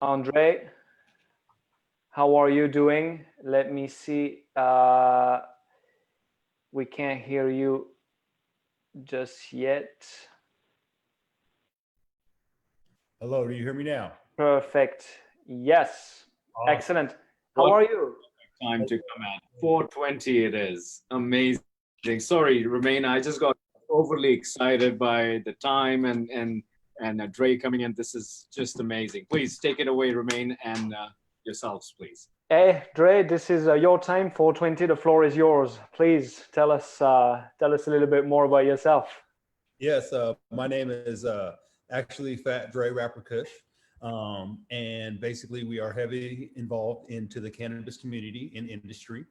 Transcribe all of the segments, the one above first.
Andre, how are you doing? Let me see. We can't hear you just yet. Hello, do you hear me now? Perfect. Yes. Awesome. Excellent. How What are you? time to come at 4:20 it is. Amazing. Sorry, Romain, I just got overly excited by the time and Dre coming in. This is just amazing. Please take it away, Romain, and yourselves, please. Hey, Dre, this is your time, 420. The floor is yours. Please tell us a little bit more about yourself. Yes, my name is actually Phat Rapper Kush. And basically we are heavily involved into the cannabis community and industry.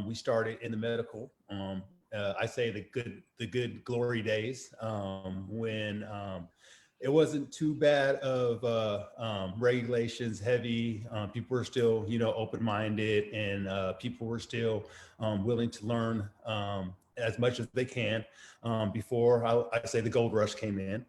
We started in the medical, I say the good glory days, when it wasn't too bad of regulations heavy. People were still, open-minded, and people were still willing to learn as much as they can before I say the gold rush came in.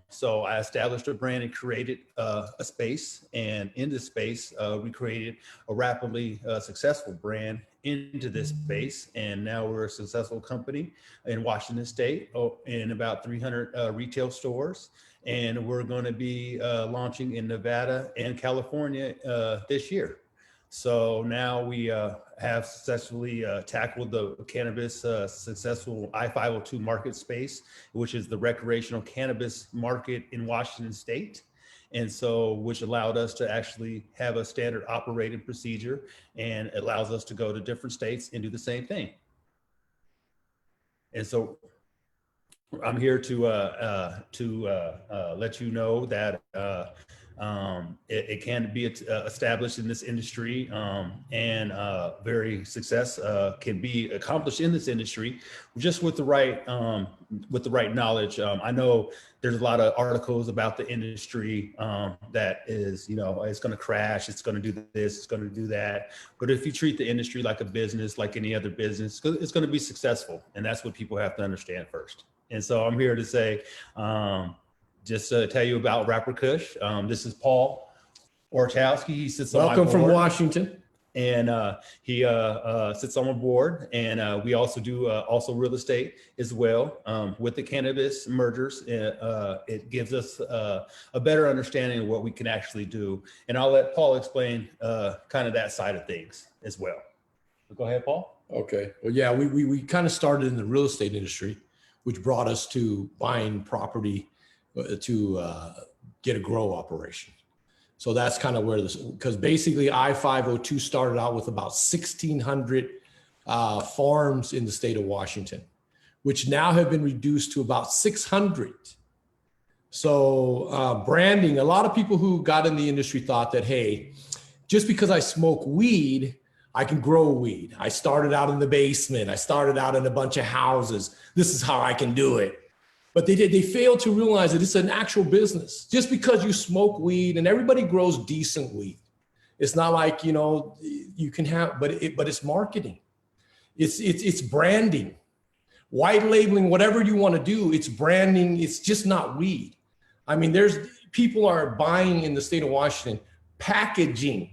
So I established a brand and created a space, and in this space, we created a rapidly successful brand into this space. And now we're a successful company in Washington State, in about 300 retail stores. And we're going to be launching in Nevada and California this year. So now we have successfully tackled the cannabis successful I-502 market space, which is the recreational cannabis market in Washington State. And so, which allowed us to actually have a standard operating procedure, and allows us to go to different states and do the same thing. And so I'm here to let you know that it can be established in this industry, and very success can be accomplished in this industry just with the right knowledge. I know there's a lot of articles about the industry that is, it's going to crash, it's going to do this, it's going to do that. But if you treat the industry like a business, like any other business, it's going to be successful. And that's what people have to understand first. And so I'm here to say, just to tell you about Rapper Kush. This is Paul Orchowski. He sits on my board. Welcome from Washington. And he sits on my board. And we also do also real estate as well. With the cannabis mergers, it gives us a better understanding of what we can actually do. And I'll let Paul explain kind of that side of things as well. So go ahead, Paul. Okay. Well, yeah, we kind of started in the real estate industry, which brought us to buying property to get a grow operation. So that's kind of where this, because basically I-502 started out with about 1,600 farms in the state of Washington, which now have been reduced to about 600. So branding, a lot of people who got in the industry thought that, hey, just because I smoke weed, I can grow weed. I started out in the basement. I started out in a bunch of houses. This is how I can do it. But they failed to realize that it's an actual business. Just because you smoke weed, and everybody grows decent weed. It's not like, you can have, but it's marketing. It's branding, white labeling, whatever you want to do, it's branding. It's just not weed. I mean, people are buying in the state of Washington, packaging.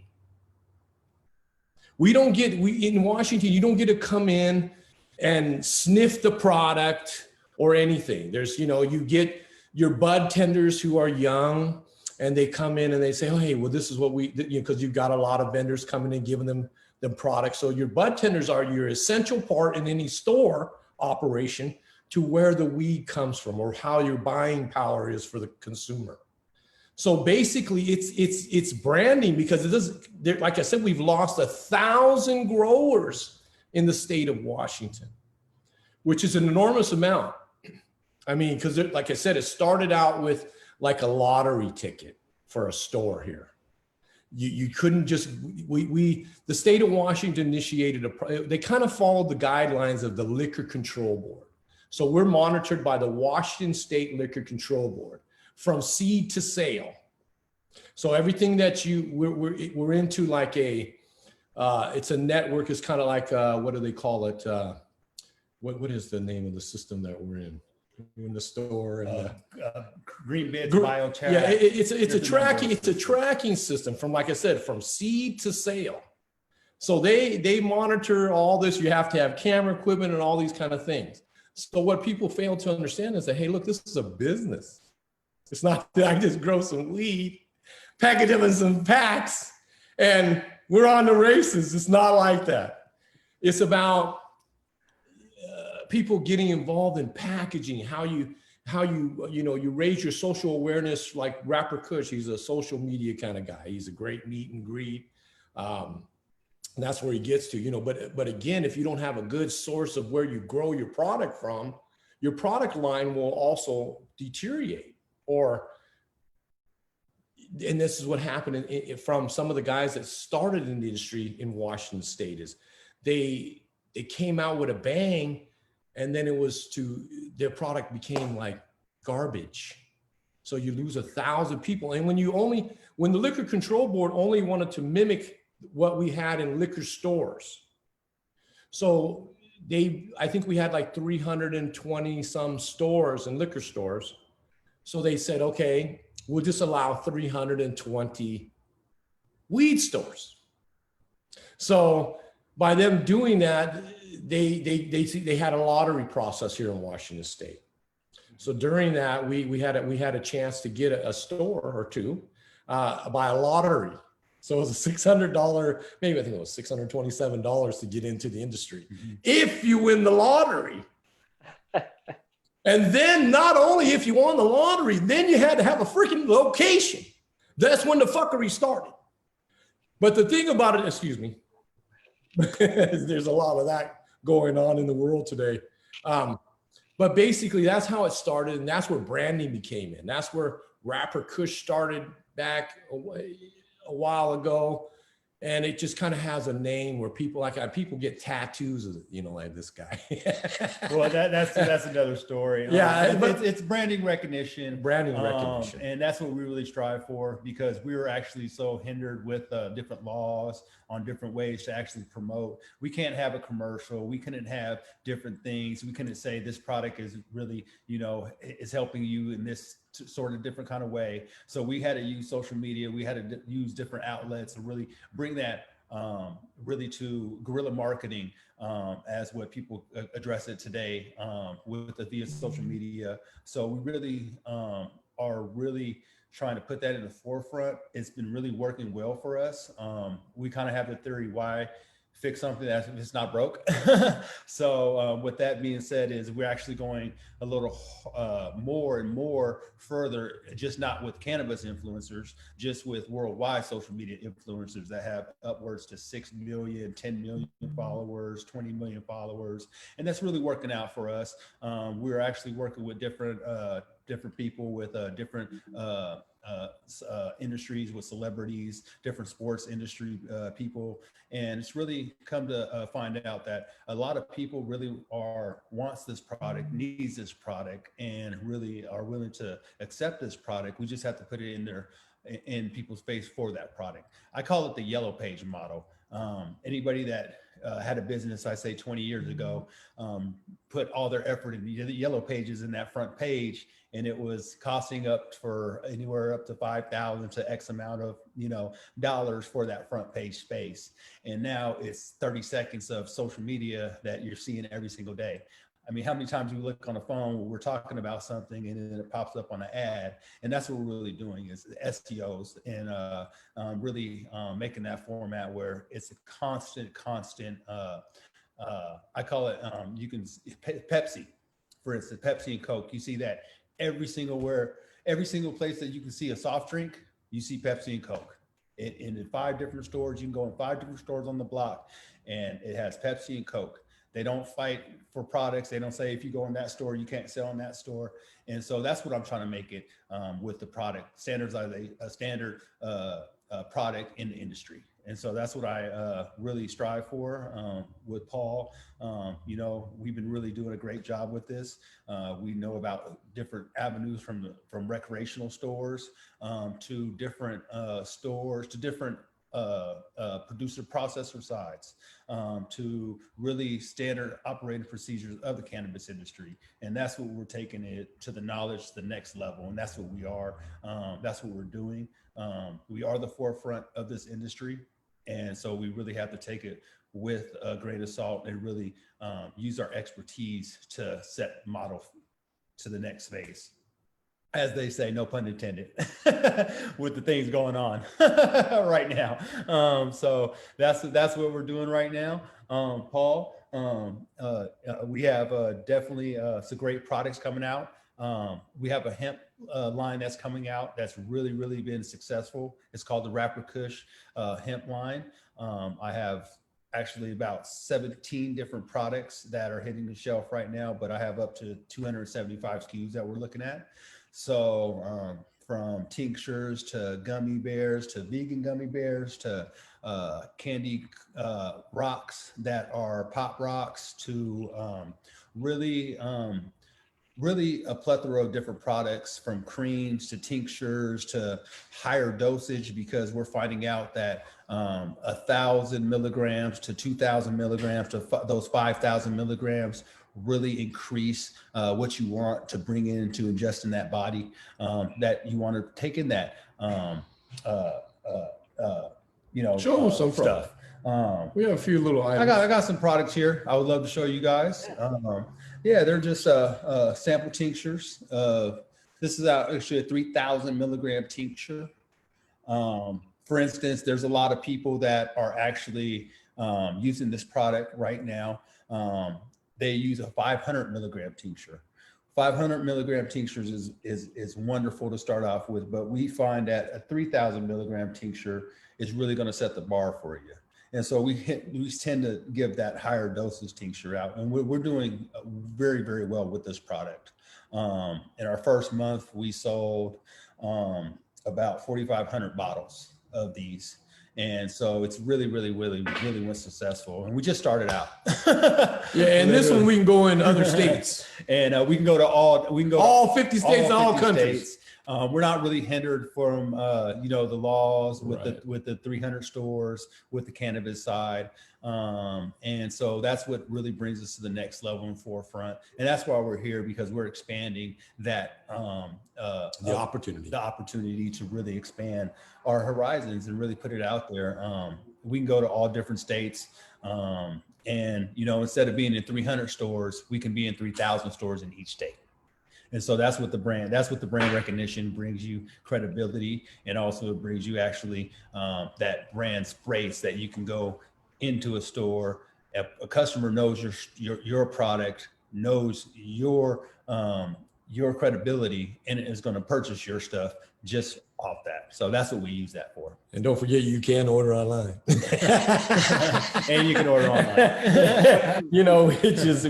In Washington, you don't get to come in and sniff the product or anything. There's, you get your bud tenders who are young, and they come in and they say, oh, hey, well, this is what because you've got a lot of vendors coming in, giving them the products. So your bud tenders are your essential part in any store operation to where the weed comes from, or how your buying power is for the consumer. So basically it's branding, because it doesn't, like I said, we've lost 1,000 growers in the state of Washington, which is an enormous amount. I mean, because like I said, it started out with like a lottery ticket for a store here. You couldn't just, the state of Washington initiated they kind of followed the guidelines of the Liquor Control Board. So we're monitored by the Washington State Liquor Control Board from seed to sale. So everything that we're into, like it's a network. It's kind of like, what do they call it? What is the name of the system that we're in? in the store and green bits, biochar. Yeah, it's a tracking system from, like I said, from seed to sale. So they monitor all this. You have to have camera equipment and all these kind of things. So what people fail to understand is that, hey, look, this is a business. It's not that I just grow some weed, package them in some packs, and we're on the races. It's not like that. It's about people getting involved in packaging, how you raise your social awareness. Like Rapper Kush, he's a social media kind of guy. He's a great meet and greet. And that's where he gets to, but again, if you don't have a good source of where you grow your product from, your product line will also deteriorate. And this is what happened from some of the guys that started in the industry in Washington State, is they came out with a bang, and then their product became like garbage. So you lose 1,000 people. And when the Liquor Control Board only wanted to mimic what we had in liquor stores. So I think we had like 320 some stores and liquor stores. So they said, okay, we'll just allow 320 weed stores. So by them doing that, they had a lottery process here in Washington State. So during that, we had a chance to get a store or two by a lottery. So it was a $600, maybe I think it was $627 to get into the industry. Mm-hmm. If you win the lottery. And then not only if you won the lottery, then you had to have a freaking location. That's when the fuckery started. But the thing about it, excuse me, there's a lot of that going on in the world today. But basically that's how it started. And that's where branding became in. That's where Rapper Kush started back a while ago, and it just kind of has a name where people get tattoos of, like this guy. Well, that's another story. Yeah, but it's branding recognition. And that's what we really strive for, because we were actually so hindered with different laws on different ways to actually promote. We can't have a commercial. We couldn't have different things. We couldn't say this product is really, is helping you in this sort of different kind of way. So we had to use social media. We had to use different outlets to really bring that really to guerrilla marketing, as what people address it today via social media. So we really are really trying to put that in the forefront. It's been really working well for us. We kind of have the theory, why fix something that if it's not broke. So with that being said, is we're actually going a little more and more further, just not with cannabis influencers, just with worldwide social media influencers that have upwards to 6 million, 10 million followers, 20 million followers. And that's really working out for us. We're actually working with different people with different industries, with celebrities, different sports industry people. And it's really come to find out that a lot of people really wants this product, needs this product, and really are willing to accept this product. We just have to put it in people's face for that product. I call it the yellow page model. Anybody that had a business, I say 20 years ago, put all their effort in the yellow pages in that front page, and it was costing up for anywhere up to $5,000 to X amount of dollars for that front page space. And now it's 30 seconds of social media that you're seeing every single day. I mean, how many times we look on the phone where we're talking about something and then it pops up on an ad? And that's what we're really doing, is STOs, and really making that format where it's a constant, I call it, you can, Pepsi, for instance, Pepsi and Coke, you see that every single place that you can see a soft drink, you see Pepsi and Coke. And in 5 different stores, you can go in 5 different stores on the block, and it has Pepsi and Coke. They don't fight for products. They don't say if you go in that store, you can't sell in that store. And so that's what I'm trying to make it with the product, standardize a standard product in the industry. And so that's what I really strive for with Paul. We've been really doing a great job with this. We know about different avenues from recreational stores to different stores to different producer processor sides, to really standard operating procedures of the cannabis industry. And that's what we're taking it to the knowledge, to the next level. And that's what we are. That's what we're doing. We are the forefront of this industry. And so we really have to take it with a grain of salt and really use our expertise to set model to the next phase. As they say, no pun intended, with the things going on right now. So that's what we're doing right now. Paul, we have definitely some great products coming out. We have a hemp line that's coming out that's really, really been successful. It's called the Rapper Kush hemp line. I have actually about 17 different products that are hitting the shelf right now, but I have up to 275 SKUs that we're looking at. So from tinctures to gummy bears to vegan gummy bears to candy rocks that are pop rocks to really a plethora of different products, from creams to tinctures to higher dosage, because we're finding out that 1,000 milligrams to 2,000 milligrams to those 5,000 milligrams really increase what you want to bring into ingest in that body, that you want to take in that, show them some stuff. We have a few little items. I got some products here. I would love to show you guys. Yeah, they're just sample tinctures. This is actually a 3,000 milligram tincture. For instance, there's a lot of people that are actually using this product right now. They use a 500 milligram tincture. 500 milligram tinctures is wonderful to start off with, but we find that a 3,000 milligram tincture is really going to set the bar for you. And so we tend to give that higher dosage tincture out, and we're doing very, very well with this product. In our first month, we sold about 4,500 bottles of these. And so it's really went successful. And we just started out. Yeah, and this one we can go in other states. And we can go to all 50 states and all countries. We're not really hindered from the laws with the 300 stores, with the cannabis side. And so that's what really brings us to the next level and forefront. And that's why we're here, because we're expanding that the opportunity to really expand our horizons and really put it out there. We can go to all different states. And instead of being in 300 stores, we can be in 3,000 stores in each state. And so that's what the brand recognition brings you, credibility, and also it brings you actually that brand sprays that you can go into a store. A customer knows your product, knows your credibility, and is going to purchase your stuff just off that. So that's what we use that for. And don't forget, you can order online. And you can order online.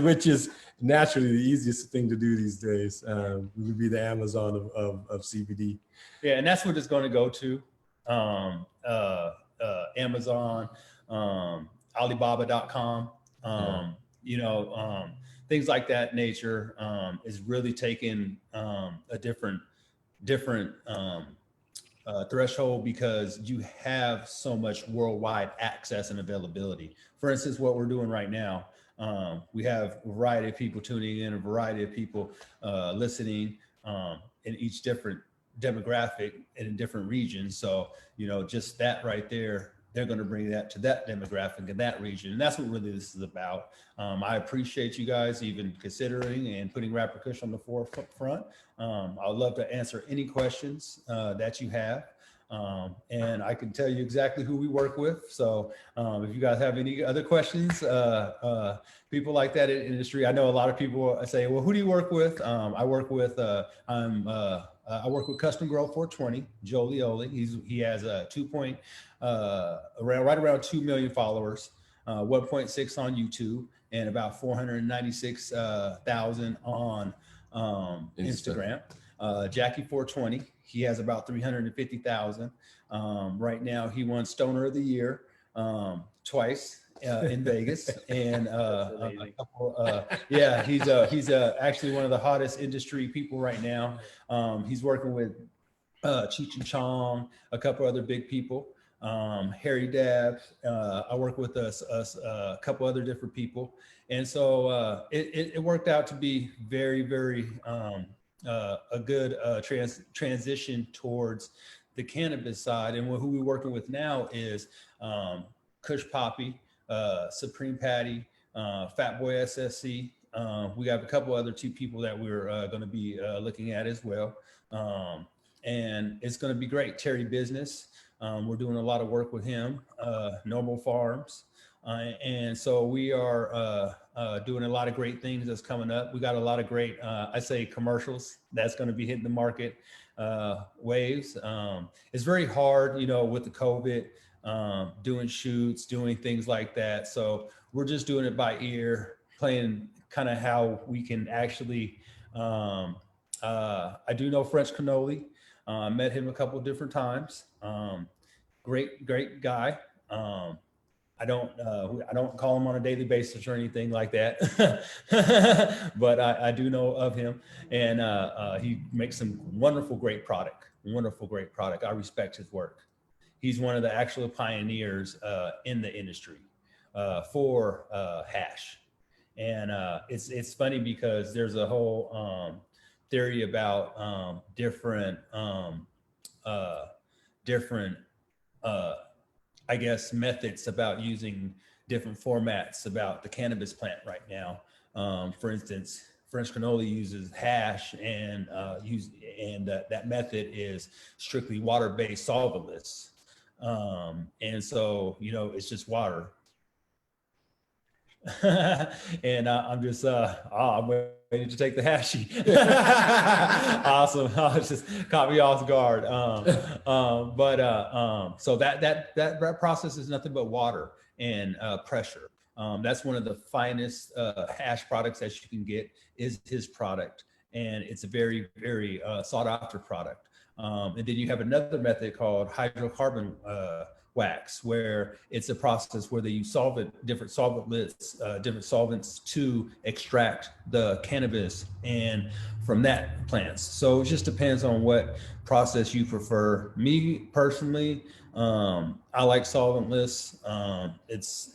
which is naturally the easiest thing to do these days. We would be the Amazon of CBD. Yeah, and that's what it's going to go to. Amazon, Alibaba.com, things like that nature is really taking a different threshold, because you have so much worldwide access and availability. For instance, what we're doing right now, we have a variety of people tuning in, a variety of people listening in each different demographic and in different regions. So, just that right there, they're going to bring that to that demographic in that region. And that's what really this is about. I appreciate you guys even considering and putting Rapper Kush on the forefront. I'd love to answer any questions that you have. And I can tell you exactly who we work with. So if you guys have any other questions, people like that in industry, I know a lot of people say, well, who do you work with? I work with Custom Grow 420, Joe Leoli. He has a right around 2 million followers, 1.6 on YouTube, and about 496,000 on Instagram. Jackie 420, he has about 350,000. Right now, he won Stoner of the Year twice in Vegas, and he's actually one of the hottest industry people right now. He's working with Cheech and Chong, a couple other big people. Harry Dab. I work with a couple other different people. And so it worked out to be very, very a good transition towards the cannabis side. And who we're working with now is Kush Poppy, Supreme Patty, Fat Boy SSC. We have a couple other two people that we're going to be looking at as well. And it's going to be great. Terry Business. We're doing a lot of work with him, Noble Farms. And so we are doing a lot of great things that's coming up. We got a lot of great, I say commercials that's going to be hitting the market waves. It's very hard, you know, with the COVID, doing shoots, doing things like that. So we're just doing it by ear, playing kind of how we can actually, I do know French Cannoli. Met him a couple of different times. Great guy. I don't call him on a daily basis or anything like that, but I do know of him, and he makes some wonderful, great product. I respect his work. He's one of the actual pioneers in the industry for hash, and it's funny because there's a whole theory about different I guess methods about using different formats about the cannabis plant right now. For instance, French Cannoli uses hash and that method is strictly water-based, solventless. And so, you know, it's just water. And I'm just I'm waiting to take the hashy. Awesome. I was just caught me off guard. So that process is nothing but water and pressure. That's one of the finest hash products that you can get is his product, and it's a very, very sought after product. And then you have another method called hydrocarbon wax, where it's a process where they use different solvents to extract the cannabis and from that plants. So it just depends on what process you prefer. Me personally, I like solventless.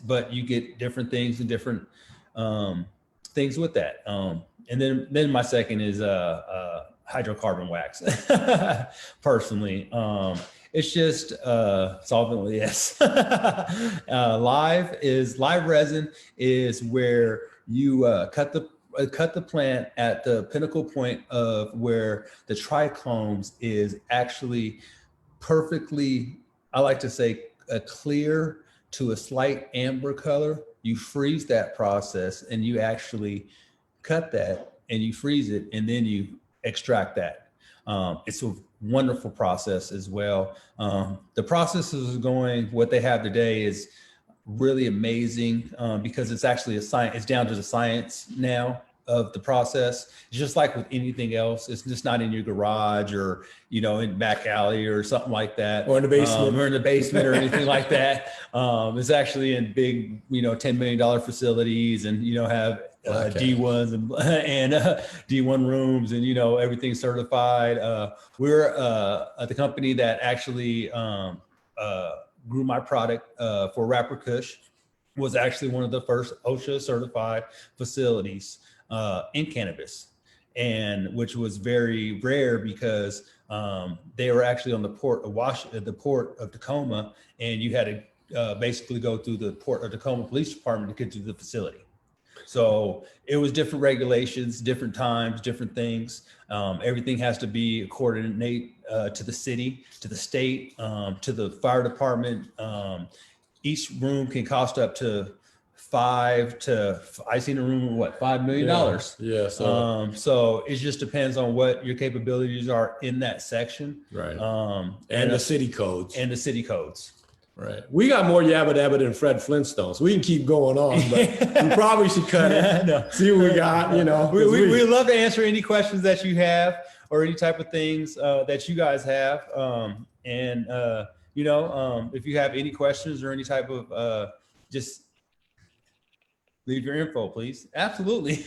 But you get different things and different things with that. And then my second is hydrocarbon wax. Personally, it's just solventless. Live resin is where you cut the plant at the pinnacle point of where the trichomes is actually perfectly, I like to say, a clear to a slight amber color. You freeze that process and you actually cut that and you freeze it and then you extract that. It's a wonderful process as well. The processes are going, what they have today is really amazing because it's actually a science, it's down to the science now of the process. It's just like with anything else. It's just not in your garage or, you know, in back alley or something like that. Or in the basement. Or anything like that. It's actually in big, you know, $10 million facilities and, you know, have D1s and D1 rooms and, you know, everything's certified. We're the company that actually grew my product for Rapper Kush, was actually one of the first OSHA certified facilities in cannabis, and which was very rare because they were actually on the port of Tacoma, and you had to basically go through the Port of Tacoma Police Department to get to the facility. So it was different regulations, different times, different things. Everything has to be coordinate to the city, to the state, to the fire department. Each room can cost up to I seen a room with $5 million. Yeah. So it just depends on what your capabilities are in that section. Right. And the city codes. Right. We got more yabba dabba than Fred Flintstone, so we can keep going on, but we probably should cut it. No. See what we got, you know. We love to answer any questions that you have or any type of things that you guys have. You know, if you have any questions or any type of, just leave your info, please. Absolutely.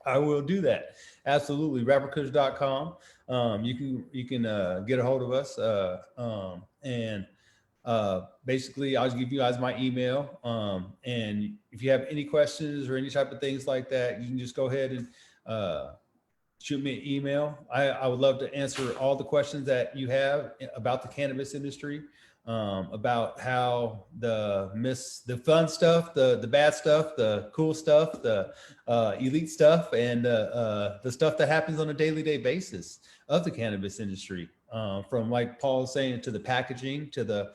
I will do that. Absolutely. Rapperkush.com. You can get a hold of us. And basically, I'll give you guys my email. And if you have any questions or any type of things like that, you can just go ahead and shoot me an email. I would love to answer all the questions that you have about the cannabis industry, about how the fun stuff, the bad stuff, the cool stuff, the elite stuff, and the stuff that happens on a day basis of the cannabis industry. From, like Paul was saying, to the packaging, to the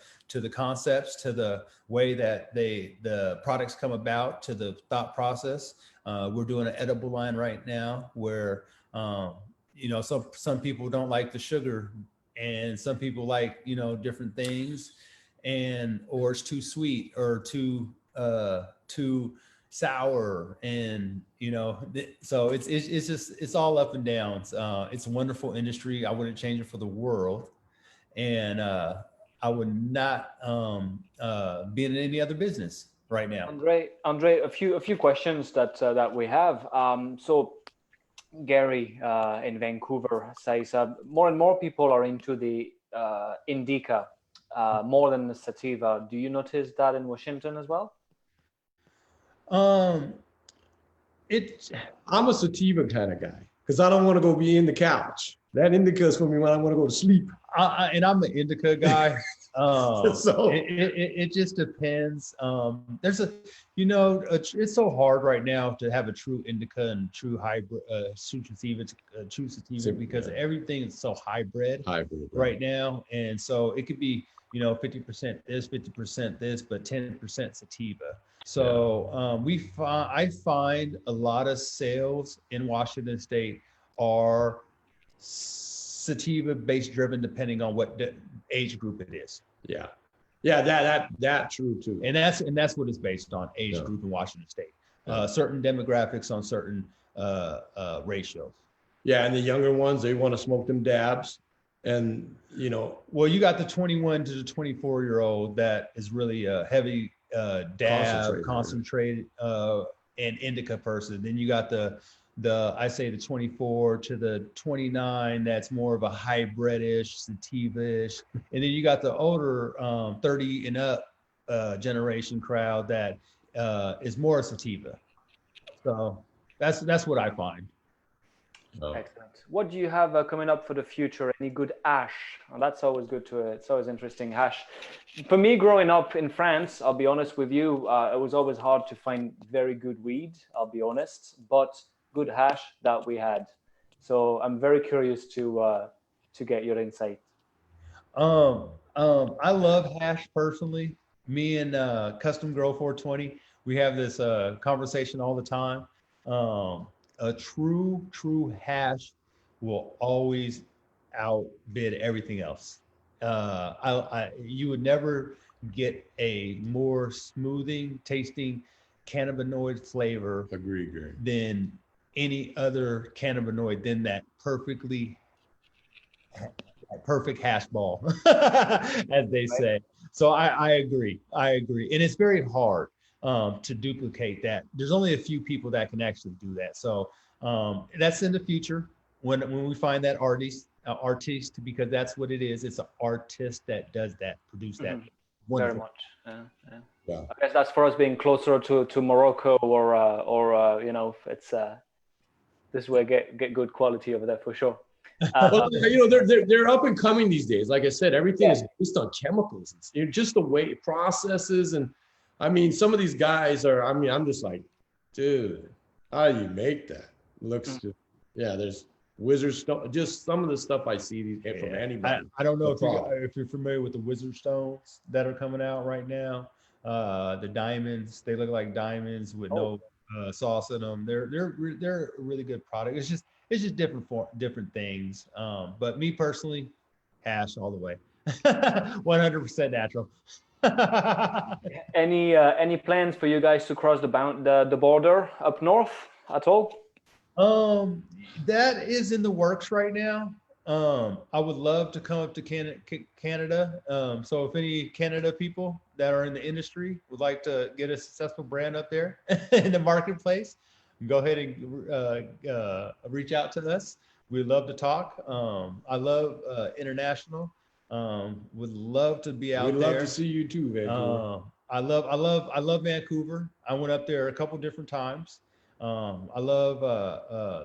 concepts, to the way that the products come about, to the thought process. We're doing an edible line right now where some people don't like the sugar, and some people like different things, or it's too sweet or too sour, and so it's all up and down. It's a wonderful industry. I wouldn't change it for the world, and I would not be in any other business right now. Andre, a few questions that we have. So Gary in Vancouver says more and more people are into the indica more than the sativa. Do you notice that in Washington as well? I'm a sativa kind of guy because I don't want to go be in the couch. That indica is going to be when I want to go to sleep. And I'm an indica guy. So it just depends. There's it's so hard right now to have a true indica and true hybrid, true sativa, because everything is so hybrid right now. And so it could be, 50% this, 50% this, but 10% sativa. So I find a lot of sales in Washington State are sativa based driven, depending on what age group it is. That true too. And that's what it's based on, age group in Washington State. Certain demographics on certain ratios. Yeah, and the younger ones, they want to smoke them dabs, and well, you got the 21 to the 24-year-old that is really a heavy dab, concentrated and indica person. Then you got I say the 24 to the 29, that's more of a hybridish, sativa-ish. And then you got the older 30 and up generation crowd that is more sativa. So that's what I find. Excellent. What do you have coming up for the future? Any good hash? Well, that's always good it's always interesting, hash. For me, growing up in France, I'll be honest with you, it was always hard to find very good weed, I'll be honest, but good hash that we had. So I'm very curious to get your insight. I love hash personally. Me and Custom Grow 420, we have this conversation all the time. A true hash will always outbid everything else. You would never get a more smoothing tasting cannabinoid flavor than any other cannabinoid than that perfect hash ball, as they say. So I agree. And it's very hard to duplicate that. There's only a few people that can actually do that. So that's in the future when we find that artist, because that's what it is. It's an artist that does that, produce that. Very much. Yeah. I guess that's for us being closer to Morocco or it's this way get good quality over there for sure. Well, they're up and coming these days. Like I said, everything is based on chemicals. It's just the way it processes. And I mean, some of these guys I'm just like, dude, how do you make that? Looks there's wizard stuff. Just some of the stuff I see from anybody. I don't know if you're familiar with the wizard stones that are coming out right now. The diamonds, they look like diamonds with no sauce in them. They're a really good product. It's just different things. But me personally, hash all the way. 100% natural. Any plans for you guys to cross the border up north at all? That is in the works right now. I would love to come up to Canada. So if any Canada people that are in the industry would like to get a successful brand up there in the marketplace, go ahead and reach out to us. We'd love to talk. I love international. Would love to be out We'd there. love to see you too, Vancouver. I love Vancouver. I went up there a couple different times. I love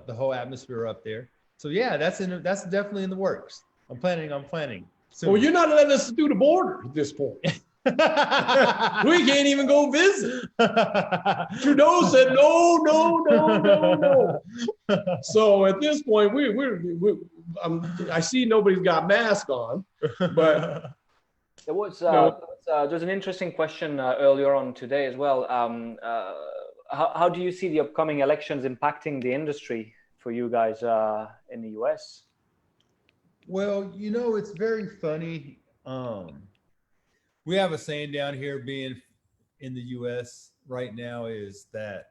the whole atmosphere up there. So yeah, that's definitely in the works. I'm planning. Soon. Well, you're not letting us through the border at this point. We can't even go visit. Trudeau said no. So at this point, I see nobody's got masks on, but there was there's an interesting question earlier on today as well. How do you see the upcoming elections impacting the industry for you guys in the US? Well, you know, it's very funny. We have a saying down here being in the US right now is that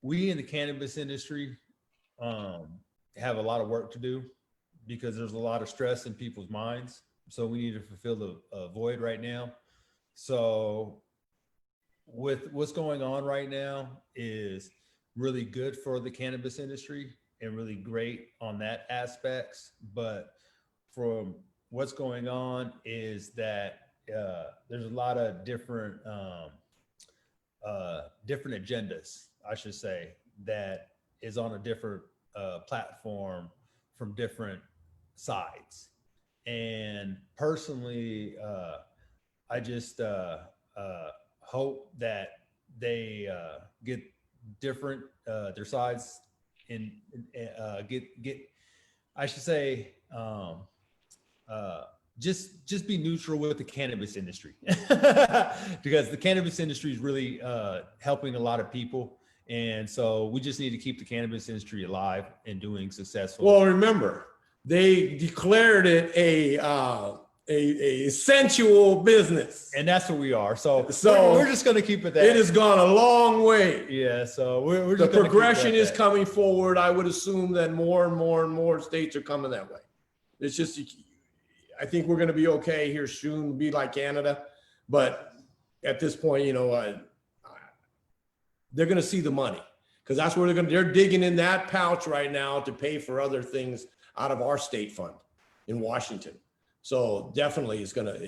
we in the cannabis industry have a lot of work to do because there's a lot of stress in people's minds. So we need to fulfill the void right now. So with what's going on right now is really good for the cannabis industry and really great on that aspects. But from what's going on is that there's a lot of different agendas, I should say, that is on a different platform from different sides. And personally, I just hope that they get different their sides and get I should say just be neutral with the cannabis industry because the cannabis industry is really helping a lot of people. And so we just need to keep the cannabis industry alive and doing successful. Well, remember, they declared it a sensual business. And that's what we are. So we're just going to keep it that. It has gone a long way. Yeah. So we're just the progression is coming forward. I would assume that more and more states are coming that way. It's just, I think we're going to be okay here soon, be like Canada. But at this point, you know, they're going to see the money because that's where they're digging in that pouch right now to pay for other things out of our state fund in Washington. So definitely it's going to,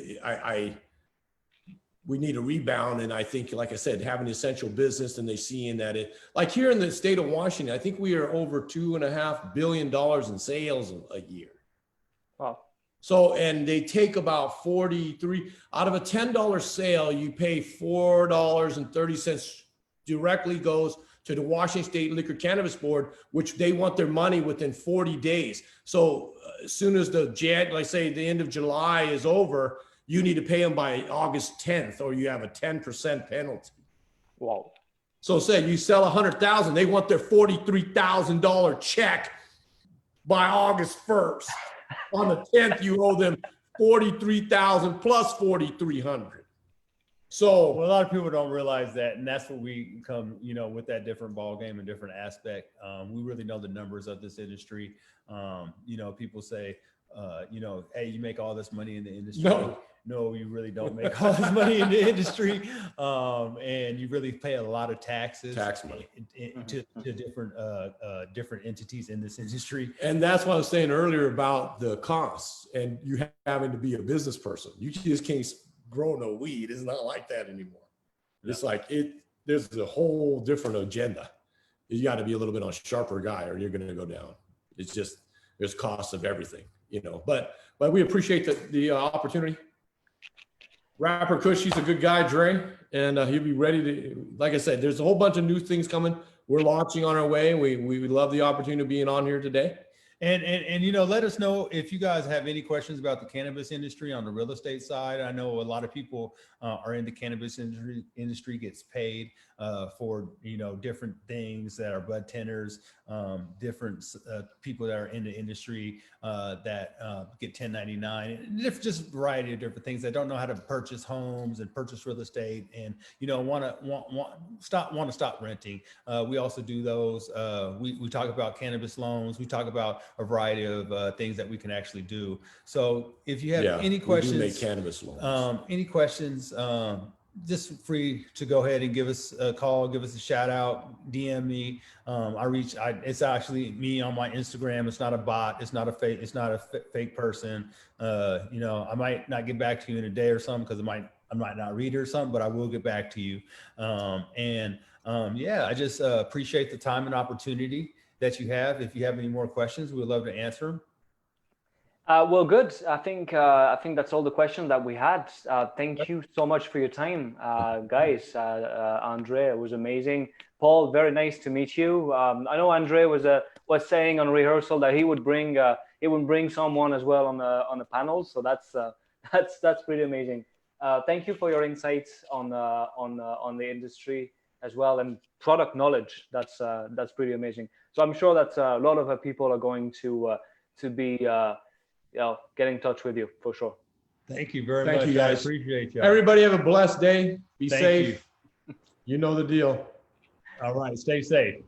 we need a rebound. And I think, like I said, having essential business and they seeing that it, like here in the state of Washington, I think we are over $2.5 billion in sales a year. Wow. So, and they take about 43 out of a $10 sale, you pay $4.30 directly goes to the Washington State Liquor Cannabis Board, which they want their money within 40 days. So as soon as like say the end of July is over, you need to pay them by August 10th, or you have a 10% penalty. Wow. So say you sell 100,000, they want their $43,000 check by August 1st. On the 10th, you owe them 43,000 plus 4,300. So well, a lot of people don't realize that, and that's what we come, you know, with that different ball game and different aspect. We really know the numbers of this industry. You know, people say, you know, hey, you make all this money in the industry. No, you really don't make all this money in the industry, and you really pay a lot of tax money to different entities in this industry. And that's what I was saying earlier about the costs and you having to be a business person. You just can't grow no weed. It's not like that anymore. It's like there's a whole different agenda. You got to be a little bit on a sharper guy or you're going to go down. It's just, there's costs of everything, you know, but we appreciate the opportunity. Rapper Kush, he's a good guy, Dre, and he'll be ready to, like I said, there's a whole bunch of new things coming. We're launching on our way. We love the opportunity of being on here today. And you know, let us know if you guys have any questions about the cannabis industry on the real estate side. I know a lot of people are in the cannabis industry gets paid for, you know, different things that are bud tenders, different people that are in the industry that get 1099, just a variety of different things that don't know how to purchase homes and purchase real estate, and you know want to stop renting. We also do those. We talk about cannabis loans. We talk about a variety of things that we can actually do. So if you have any questions, we do make cannabis loans. Any questions, just free to go ahead and give us a call, give us a shout out, DM me. It's actually me on my Instagram. It's not a bot. It's not a fake person. I might not get back to you in a day or something because I might not read it or something, but I will get back to you. I just appreciate the time and opportunity that you have. If you have any more questions, we'd love to answer them. Well, good. I think that's all the questions that we had. Thank you so much for your time, guys. Andre, it was amazing. Paul, very nice to meet you. I know Andre was saying on rehearsal that he would bring someone as well on the panel. So that's pretty amazing. Thank you for your insights on the industry as well, and product knowledge. That's pretty amazing. So I'm sure that a lot of people are going to be get in touch with you for sure. Thank you very Thank much. you, guys. I appreciate you. Everybody have a blessed day. Be Thank safe. You know the deal. All right. Stay safe.